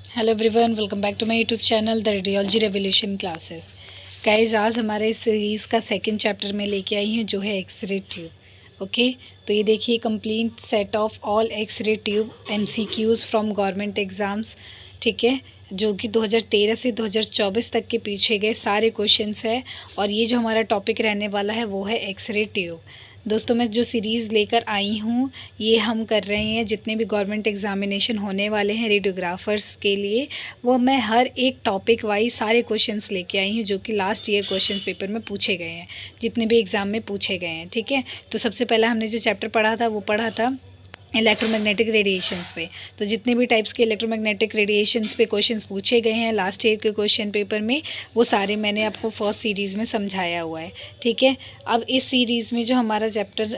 Hello everyone, welcome back to my YouTube channel the radiology revolution classes. Guys, आज हमारे series का second chapter में लेके आई हूँ जो है एक्सरे ट्यूब। ओके, तो ये देखिए complete set of all x-ray tube MCQs from government exams. ठीक है, जो कि 2013 से 2024 तक के पीछे गए सारे क्वेश्चंस है। और ये जो हमारा टॉपिक रहने वाला है वो है एक्सरे ट्यूब। दोस्तों, मैं जो सीरीज़ लेकर आई हूँ ये हम कर रहे हैं जितने भी गवर्नमेंट एग्जामिनेशन होने वाले हैं रेडियोग्राफर्स के लिए, वो मैं हर एक टॉपिक वाइज सारे क्वेश्चंस लेके आई हूँ जो कि लास्ट ईयर क्वेश्चन पेपर में पूछे गए हैं, जितने भी एग्ज़ाम में पूछे गए हैं। ठीक है, तो सबसे पहला हमने जो चैप्टर पढ़ा था वो पढ़ा था इलेक्ट्रोमैग्नेटिक रेडिएशंस पे। तो जितने भी टाइप्स के इलेक्ट्रोमैग्नेटिक रेडिएशंस पे क्वेश्चंस पूछे गए हैं लास्ट ईयर के क्वेश्चन पेपर में, वो सारे मैंने आपको फर्स्ट सीरीज़ में समझाया हुआ है। ठीक है, अब इस सीरीज़ में जो हमारा चैप्टर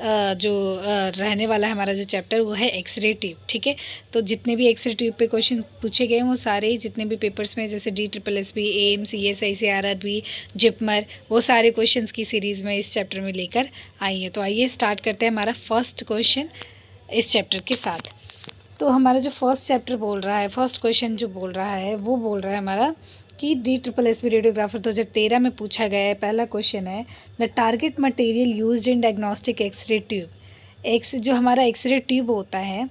रहने वाला है, हमारा जो चैप्टर वो है एक्सरे ट्यूब। ठीक है, तो जितने भी एक्सरे ट्यूब पे क्वेश्चन पूछे गए हैं वो सारे जितने भी पेपर्स में, जैसे DSSB, AIIMS, ESIC, RRB, JIPMER, वो सारे क्वेश्चन की सीरीज़ में इस चैप्टर में लेकर आई है। तो आइए स्टार्ट करते हैं हमारा फर्स्ट क्वेश्चन इस चैप्टर के साथ। तो हमारा जो फर्स्ट चैप्टर बोल रहा है, फर्स्ट क्वेश्चन जो बोल रहा है वो बोल रहा है हमारा कि DSSB रेडियोग्राफर 2013 में पूछा गया है। पहला क्वेश्चन है, the target material used in diagnostic x-ray tube. जो हमारा एक्सरे ट्यूब होता है,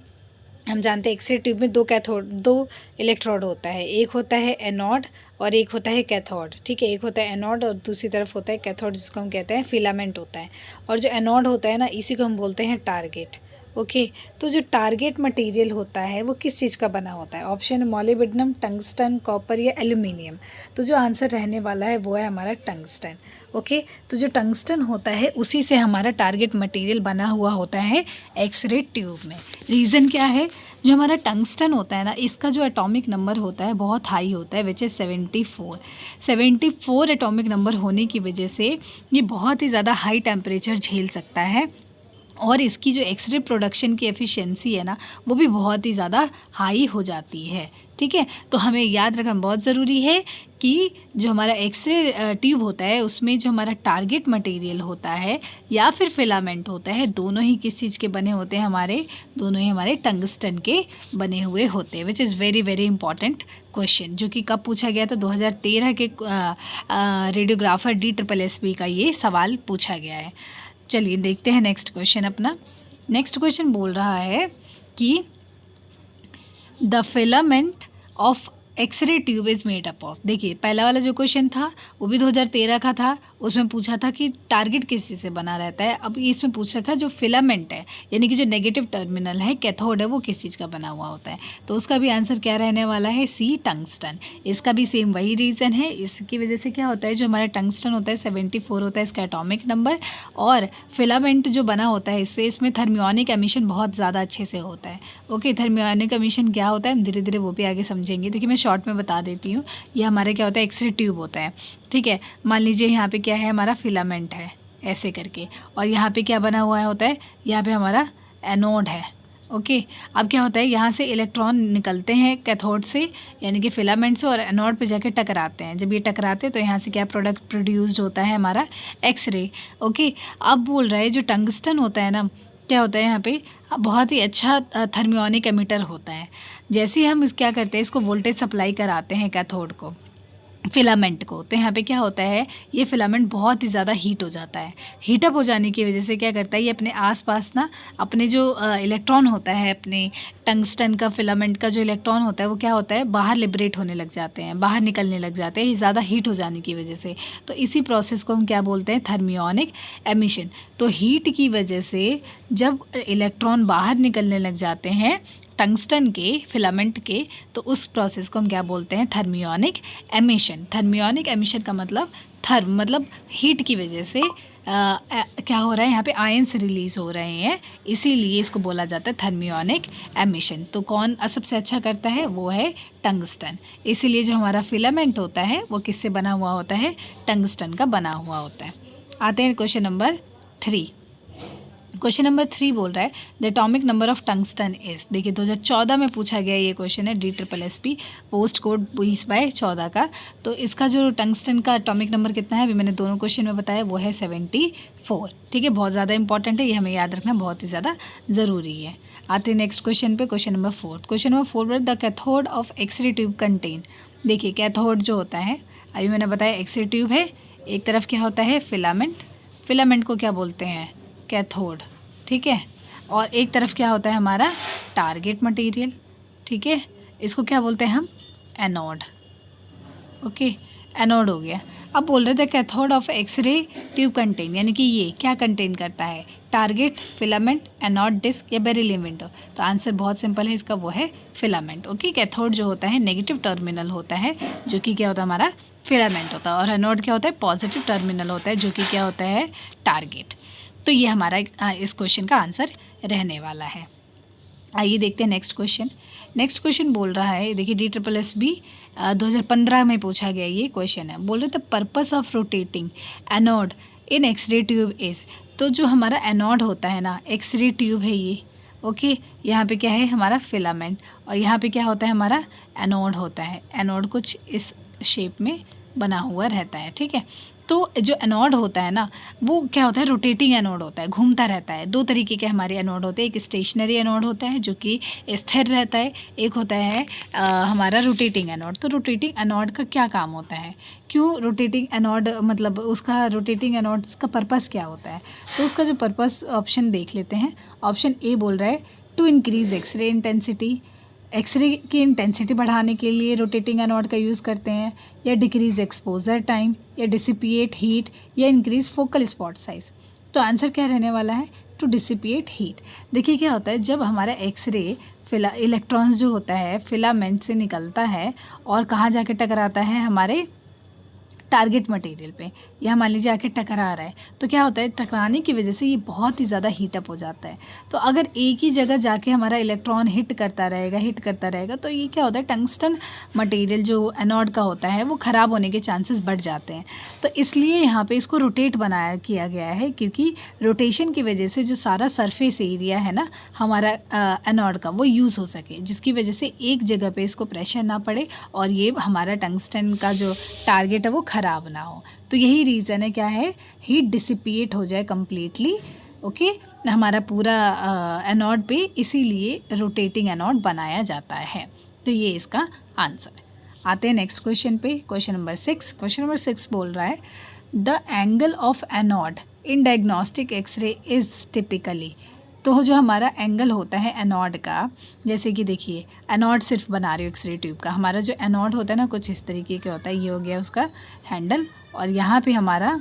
हम जानते हैं एक्सरे ट्यूब में दो इलेक्ट्रोड होता है, एक होता है एनोड और एक होता है कैथोड। ठीक है, एक होता है एनोड और दूसरी तरफ होता है कैथोड, जिसको हम कहते हैं फिलामेंट होता है। और जो एनोड होता है ना, इसी को हम बोलते हैं टारगेट। ओके, तो जो टारगेट मटेरियल होता है वो किस चीज़ का बना होता है? ऑप्शन है मॉलिब्डेनम, टंगस्टन, कॉपर या एल्यूमिनियम। तो जो आंसर रहने वाला है वो है हमारा टंगस्टन। ओके, तो जो टंगस्टन होता है उसी से हमारा टारगेट मटेरियल बना हुआ होता है एक्सरे ट्यूब में। रीज़न क्या है? जो हमारा टंगस्टन होता है ना, इसका जो एटॉमिक नंबर होता है बहुत हाई होता है, विच इज़ 74 एटॉमिक नंबर होने की वजह से ये बहुत ही ज़्यादा हाई टेम्परेचर झेल सकता है। और इसकी जो एक्सरे प्रोडक्शन की एफिशिएंसी है ना, वो भी बहुत ही ज़्यादा हाई हो जाती है। ठीक है, तो हमें याद रखना बहुत ज़रूरी है कि जो हमारा एक्सरे ट्यूब होता है उसमें जो हमारा टारगेट मटेरियल होता है या फिर फिलामेंट होता है, दोनों ही किस चीज़ के बने होते हैं? दोनों ही हमारे टंगस्टन के बने हुए होते हैं, which is very very important question, जो कि कब पूछा गया था? 2013 के रेडियोग्राफर DSSB का ये सवाल पूछा गया है। चलिए देखते हैं नेक्स्ट क्वेश्चन अपना। नेक्स्ट क्वेश्चन बोल रहा है कि the filament of x-ray tube is made up of. देखिए, पहला वाला जो क्वेश्चन था वो भी 2013 का था, उसमें पूछा था कि टारगेट किस चीज़ से बना रहता है। अब इसमें पूछ रखा है जो फिलामेंट है, यानी कि जो नेगेटिव टर्मिनल है, कैथोड है, वो किस चीज़ का बना हुआ होता है। तो उसका भी आंसर क्या रहने वाला है? सी, टंगस्टन। इसका भी सेम वही रीज़न है। इसकी वजह से क्या होता है, जो हमारा टंगस्टन होता है 74 होता है इसका एटॉमिक नंबर, और फिलामेंट जो बना होता है इसमें थर्मियोनिक एमिशन बहुत ज़्यादा अच्छे से होता है। ओके, थर्मियोनिक एमिशन क्या होता है हम धीरे धीरे वो भी आगे समझेंगे। देखिए, मैं शॉर्ट में बता देती हूँ। ये हमारे क्या होता है, एक्सरे ट्यूब होता है। ठीक है, मान लीजिए यहाँ पे क्या है, हमारा फिलामेंट है ऐसे करके, और यहाँ पे क्या बना हुआ होता है, यहाँ पे हमारा एनोड है। ओके, अब क्या होता है, यहाँ से इलेक्ट्रॉन निकलते हैं कैथोड से, यानी कि फिलामेंट से, और एनोड पे जाके टकराते हैं। जब ये टकराते हैं तो यहाँ से क्या प्रोडक्ट प्रोड्यूस्ड होता है? हमारा एक्सरे। ओके, अब बोल रहा है जो टंगस्टन होता है ना, क्या होता है यहाँ पे, बहुत ही अच्छा थर्मियोनिक एमिटर होता है। जैसे ही हम क्या करते हैं, इसको वोल्टेज सप्लाई कराते हैं कैथोड को, फिलामेंट को, तो यहाँ पे क्या होता है, ये फिलामेंट बहुत ही ज़्यादा हीट हो जाता है। हीटअप हो जाने की वजह से क्या करता है, ये अपने आसपास ना अपने जो इलेक्ट्रॉन होता है, अपने टंगस्टन का फिलामेंट का जो इलेक्ट्रॉन होता है वो क्या होता है, बाहर लिबरेट होने लग जाते हैं, बाहर निकलने लग जाते हैं, ज़्यादा हीट हो जाने की वजह से। तो इसी प्रोसेस को हम क्या बोलते हैं? Thermionic emission. तो हीट की वजह से जब इलेक्ट्रॉन बाहर निकलने लग जाते हैं टंगस्टन के फिलामेंट के, तो उस प्रोसेस को हम क्या बोलते हैं? Thermionic emission. थर्मियोनिक एमिशन का मतलब मतलब हीट की वजह से क्या हो रहा है, यहाँ पे आयंस रिलीज़ हो रहे हैं, इसीलिए इसको बोला जाता है थर्मियोनिक एमिशन। तो कौन सबसे अच्छा करता है? वो है टंगस्टन। इसीलिए जो हमारा फिलामेंट होता है वो किससे बना हुआ होता है? टंगस्टन का बना हुआ होता है। आते हैं क्वेश्चन नंबर 3। क्वेश्चन नंबर 3 बोल रहा है the atomic number of tungsten is. देखिए 2014 में पूछा गया ये क्वेश्चन है, DSSP पोस्ट कोड 20/14 का। तो इसका जो टंगस्टन का एटॉमिक नंबर कितना है, अभी मैंने दोनों क्वेश्चन में बताया, वो है 74। ठीक है, बहुत ज़्यादा इंपॉर्टेंट है, ये हमें याद रखना बहुत ही ज़्यादा ज़रूरी है। आते हैं नेक्स्ट क्वेश्चन पे, question number 4। Question number 4 the cathode of x-ray tube contain. देखिए कैथोड जो होता है, अभी मैंने बताया एक्सरे ट्यूब है, एक तरफ क्या होता है फिलामेंट, फिलामेंट को क्या बोलते हैं कैथोड, ठीक है, और एक तरफ क्या होता है हमारा टारगेट मटेरियल, ठीक है, इसको क्या बोलते हैं हम एनोड। ओके, एनोड हो गया। अब बोल रहे थे cathode of x-ray tube contain, यानी कि ये क्या कंटेन करता है, टारगेट, फिलामेंट, एनोड डिस्क या बेरिलियम विंडो। तो आंसर बहुत सिंपल है इसका, वो है फिलामेंट। ओके, कैथोड जो होता है नेगेटिव टर्मिनल होता है, जो कि क्या होता है हमारा फिलामेंट होता है, और एनोड क्या होता है पॉजिटिव टर्मिनल होता है, जो कि क्या होता है टारगेट। तो ये हमारा इस क्वेश्चन का आंसर रहने वाला है। आइए देखते हैं नेक्स्ट क्वेश्चन। नेक्स्ट क्वेश्चन बोल रहा है, देखिए DSSB 2015 में पूछा गया ये क्वेश्चन है। बोल रहे थे purpose of rotating anode in x-ray tube is. तो जो हमारा एनोड होता है ना, एक्सरे ट्यूब है ये, ओके, यहाँ पे क्या है हमारा फिलामेंट, और यहाँ पे क्या होता है हमारा एनोड होता है। एनोड कुछ इस शेप में बना हुआ रहता है, ठीक है। तो जो एनोड होता है ना, वो क्या होता है रोटेटिंग एनोड होता है, घूमता रहता है। दो तरीके के हमारे एनोड होते हैं, एक स्टेशनरी एनोड होता है जो कि स्थिर रहता है, एक होता है हमारा रोटेटिंग एनोड। तो रोटेटिंग एनोड का क्या काम होता है, क्यों रोटेटिंग एनोड, मतलब उसका रोटेटिंग एनोड का पर्पस क्या होता है। तो उसका जो पर्पस ऑप्शन देख लेते हैं। ऑप्शन ए बोल रहा है to increase x-ray intensity, x-ray की इंटेंसिटी बढ़ाने के लिए रोटेटिंग एनोड का यूज़ करते हैं, या डिक्रीज एक्सपोजर टाइम, या डिसिपिएट हीट, या इंक्रीज फोकल स्पॉट साइज। तो आंसर क्या रहने वाला है टू डिसिपिएट हीट। देखिए क्या होता है जब हमारा एक्सरे इलेक्ट्रॉन्स जो होता है फिलामेंट से निकलता है और कहाँ जाके टकराता है हमारे टारगेट मटेरियल पे, या मान लीजिए आके टकरा रहा है, तो क्या होता है टकराने की वजह से ये बहुत ही ज़्यादा हीटअप हो जाता है। तो अगर एक ही जगह जाके हमारा इलेक्ट्रॉन हिट करता रहेगा तो ये क्या होता है टंगस्टन मटेरियल जो एनोड का होता है वो ख़राब होने के चांसेस बढ़ जाते हैं। तो इसलिए यहाँ पे इसको रोटेट किया गया है, क्योंकि रोटेशन की वजह से जो सारा सरफेस एरिया है ना हमारा एनोड का वो यूज़ हो सके, जिसकी वजह से एक जगह पे इसको प्रेशर ना पड़े और ये हमारा टंगस्टन का जो टारगेट है वो ख़राब ना हो। तो यही रीज़न है क्या है हीट डिसिपिएट हो जाए कम्प्लीटली, ओके, हमारा पूरा एनोड पे, इसीलिए रोटेटिंग एनोड बनाया जाता है। तो ये इसका आंसर है। आते हैं नेक्स्ट क्वेश्चन पे, क्वेश्चन नंबर 6। क्वेश्चन नंबर 6 बोल रहा है the angle of anode in diagnostic x-ray is typically. तो जो हमारा एंगल होता है एनोड का, जैसे कि देखिए एनोड सिर्फ बना रही हो एक्सरे ट्यूब का, हमारा जो एनोड होता है ना कुछ इस तरीके का होता है, ये हो गया उसका हैंडल, और यहाँ पे हमारा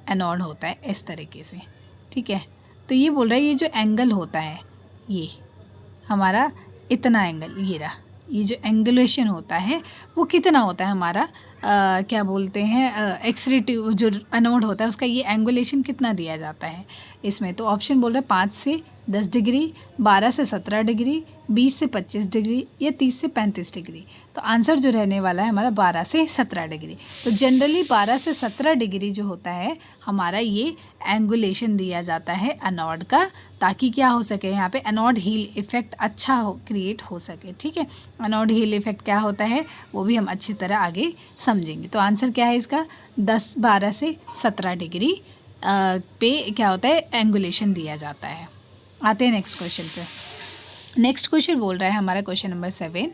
एनोड होता है इस तरीके से, ठीक है। तो ये बोल रहा है ये जो एंगल होता है ये हमारा इतना एंगल, ये रहा, ये जो एंगुलेशन होता है वो कितना होता है हमारा क्या बोलते हैं एक्सरे ट्यूब जो एनोड होता है उसका ये एंगुलेशन कितना दिया जाता है इसमें। तो ऑप्शन बोल रहे हैं 5 से 10 डिग्री, 12 से 17 डिग्री, 20 से 25 डिग्री, या 30 से 35 डिग्री। तो आंसर जो रहने वाला है हमारा 12 से 17 डिग्री। तो जनरली 12 से 17 डिग्री जो होता है हमारा ये एंगुलेशन दिया जाता है एनोड का, ताकि क्या हो सके यहाँ पे एनोड हील इफ़ेक्ट अच्छा क्रिएट हो सके, ठीक है। एनोड हील इफ़ेक्ट क्या होता है वो भी हम अच्छी तरह आगे समझेंगे। तो आंसर क्या है इसका 10, 12 से 17 डिग्री पे क्या होता है एंगुलेशन दिया जाता है। आते हैं नेक्स्ट क्वेश्चन पे। नेक्स्ट क्वेश्चन बोल रहा है हमारा क्वेश्चन नंबर 7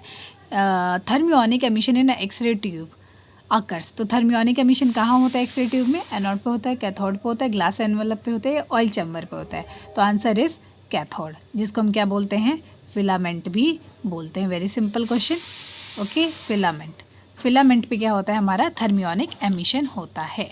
थर्मियोनिक एमिशन इन एक्सरे ट्यूब अकर्स। तो थर्मियोनिक एमिशन कहाँ होता है एक्सरे ट्यूब में, एनोड पे होता है, कैथोड पे होता है, ग्लास एनवलप पे होता है, ऑयल चैम्बर पे होता है। तो आंसर इज कैथोड, जिसको हम क्या बोलते हैं फिलामेंट भी बोलते हैं। Very simple question, okay. Filament पे क्या होता है हमारा थर्मियोनिक एमिशन होता है।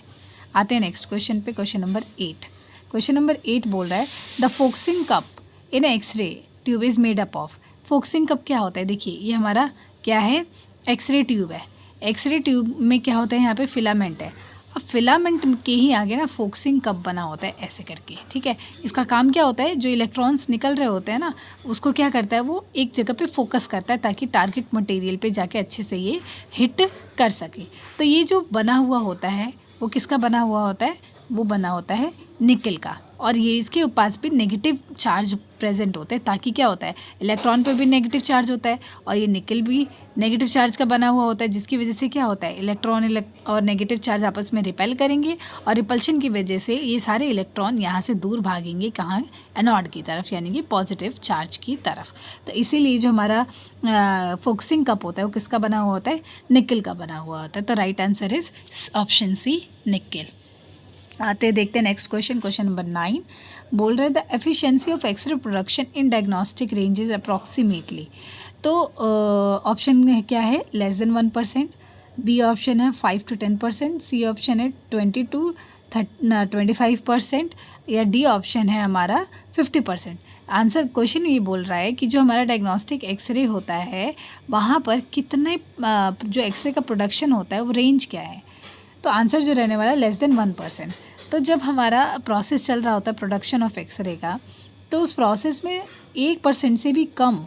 आते हैं नेक्स्ट क्वेश्चन पे, क्वेश्चन नंबर 8। क्वेश्चन नंबर 8 बोल रहा है the focusing cup in x-ray tube is made up of. Focusing cup क्या होता है, देखिए ये हमारा क्या है एक्सरे ट्यूब है। एक्सरे ट्यूब में क्या होता है यहाँ पे फिलामेंट है। अब फिलामेंट के ही आगे ना फोक्सिंग कप बना होता है ऐसे करके, ठीक है। इसका काम क्या होता है जो इलेक्ट्रॉन्स निकल रहे होते हैं ना उसको क्या करता है वो एक जगह पे फोकस करता है ताकि टारगेट मटेरियल पे जाके अच्छे से ये हिट कर सके। तो ये जो बना हुआ होता है वो किसका बना हुआ होता है, वो बना होता है निकल का, और ये इसके पास भी नेगेटिव चार्ज प्रेजेंट होते हैं, ताकि क्या होता है, इलेक्ट्रॉन पे भी नेगेटिव चार्ज होता है और ये निकल भी नेगेटिव चार्ज का बना हुआ होता है, जिसकी वजह से क्या होता है, इलेक्ट्रॉन और नेगेटिव चार्ज आपस में रिपेल करेंगे और रिपल्शन की वजह से ये सारे इलेक्ट्रॉन यहाँ से दूर भागेंगे, कहाँ, एनोड की तरफ, यानी कि पॉजिटिव चार्ज की तरफ। तो इसीलिए जो हमारा फोकसिंग कप होता है वो किसका बना हुआ होता है, निकल का बना हुआ होता है। तो right answer is option C, nickel. आते देखते हैं नेक्स्ट क्वेश्चन, क्वेश्चन नंबर 9 बोल रहे the efficiency of x-ray production in diagnostic ranges approximately. तो ऑप्शन क्या है, लेस देन 1%, बी ऑप्शन है 5 to 10%, सी ऑप्शन है 20 to 25%, या डी ऑप्शन है हमारा 50%। आंसर क्वेश्चन ये बोल रहा है कि जो हमारा डायग्नोस्टिक एक्सरे होता है वहाँ पर कितने जो एक्सरे का प्रोडक्शन होता है वो रेंज क्या है। तो आंसर जो रहने वाला है लेस देन 1%। तो जब हमारा प्रोसेस चल रहा होता है प्रोडक्शन ऑफ एक्सरे का, तो उस प्रोसेस में 1% से भी कम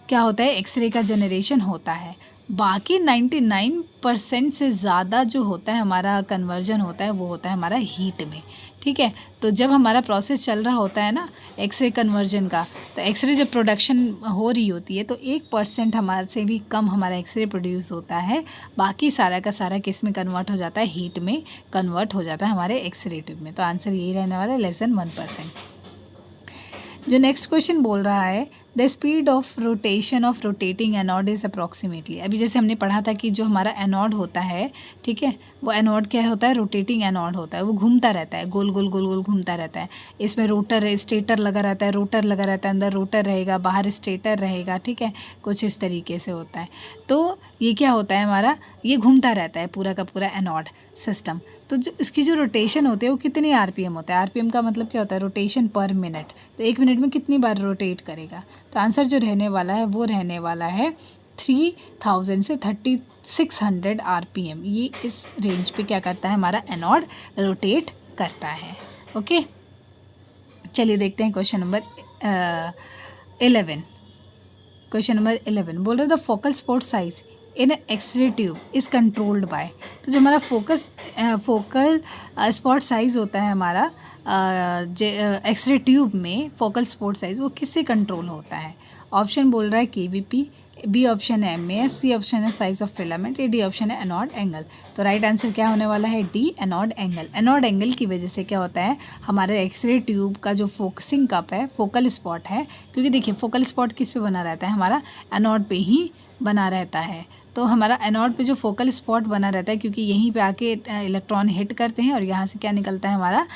क्या होता है, एक्सरे का जनरेशन होता है। बाकी 99% से ज़्यादा जो होता है हमारा कन्वर्जन होता है वो होता है हमारा हीट में। ठीक है, तो जब हमारा प्रोसेस चल रहा होता है ना एक्सरे कन्वर्जन का, तो एक्सरे जब प्रोडक्शन हो रही होती है तो 1% हमारे से भी कम हमारा एक्सरे प्रोड्यूस होता है। बाकी सारा का सारा किस में कन्वर्ट हो जाता है, हीट में कन्वर्ट हो जाता है हमारे एक्सरे ट्यूब में। तो आंसर यही रहने वाला है, लेस देन 1%। जो नेक्स्ट क्वेश्चन बोल रहा है the speed of rotation of rotating anode is approximately. अभी जैसे हमने पढ़ा था कि जो हमारा एनोड होता है, ठीक है, वो एनोड क्या होता है, रोटेटिंग एनोड होता है, वो घूमता रहता है, गोल गोल गोल गोल घूमता रहता है। इसमें रोटर है, स्टेटर लगा रहता है, रोटर लगा रहता है, अंदर रोटर रहेगा, बाहर स्टेटर रहेगा। ठीक है, कुछ इस तरीके से होता है। तो ये क्या होता है हमारा, ये घूमता रहता है पूरा का पूरा एनोड सिस्टम। तो जो इसकी जो रोटेशन होती है वो कितनी आरपीएम होता है, आरपीएम का मतलब क्या होता है, रोटेशन पर मिनट। तो 1 मिनट में कितनी बार रोटेट करेगा। तो आंसर जो रहने वाला है वो रहने वाला है 3000 से 3600 आरपीएम। ये इस रेंज पे क्या करता है, हमारा एनोड रोटेट करता है। ओके, चलिए देखते हैं क्वेश्चन नंबर 11। क्वेश्चन नंबर 11 बोल रहे the focal spot size in x-ray tube is controlled by. तो जो हमारा फोकल स्पॉट साइज़ होता है हमारा एक्सरे ट्यूब में, फोकल स्पॉट साइज़ वो किससे कंट्रोल होता है। ऑप्शन बोल रहा है केवीपी, बी ऑप्शन है एमएएस, सी ऑप्शन है साइज ऑफ फिलामेंट, या डी ऑप्शन है एनोड एंगल। तो राइट आंसर क्या होने वाला है, D, anode angle. Anode angle की वजह से क्या होता है, हमारे एक्सरे ट्यूब का जो फोकसिंग कप है, फोकल स्पॉट है, क्योंकि देखिए फोकल स्पॉट किस पे बना रहता है, हमारा एनोड पे ही बना रहता है। तो हमारा एनोड पे जो फोकल स्पॉट बना रहता है, क्योंकि यहीं पे आके इलेक्ट्रॉन हिट करते हैं और यहाँ से क्या निकलता है, हमारा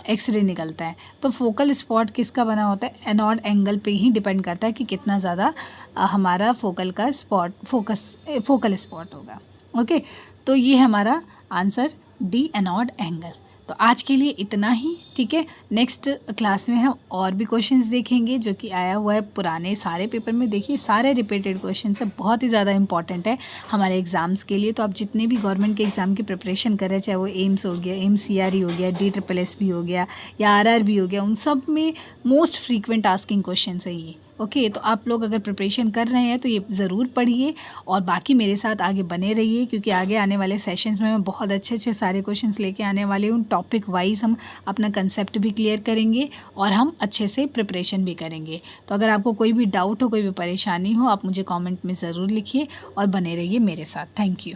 एक्सरे निकलता है। तो फोकल स्पॉट किसका बना होता है, एनोड एंगल पे ही डिपेंड करता है कि कितना ज़्यादा हमारा फोकल का स्पॉट फोकल स्पॉट होगा। ओके, तो ये हमारा आंसर डी, एनोड एंगल। तो आज के लिए इतना ही, ठीक है। नेक्स्ट क्लास में हम और भी क्वेश्चंस देखेंगे जो कि आया हुआ है पुराने सारे पेपर में। देखिए सारे रिपीटेड क्वेश्चंस है, बहुत ही ज़्यादा इंपॉर्टेंट है हमारे एग्ज़ाम्स के लिए। तो आप जितने भी गवर्नमेंट के एग्ज़ाम की प्रिपरेशन कर रहे हैं, चाहे वो एम्स हो गया, MCRE हो गया, DSSS हो गया या RRB हो गया, उन सब में मोस्ट फ्रीक्वेंट आस्किंग क्वेश्चन है ये। ओके, तो आप लोग अगर प्रिपरेशन कर रहे हैं तो ये ज़रूर पढ़िए और बाकी मेरे साथ आगे बने रहिए, क्योंकि आगे आने वाले सेशंस में मैं बहुत अच्छे अच्छे सारे क्वेश्चंस लेके आने वाली हूँ। टॉपिक वाइज हम अपना कंसेप्ट भी क्लियर करेंगे और हम अच्छे से प्रिपरेशन भी करेंगे। तो अगर आपको कोई भी डाउट हो, कोई भी परेशानी हो, आप मुझे कॉमेंट में ज़रूर लिखिए और बने रहिए मेरे साथ। Thank you.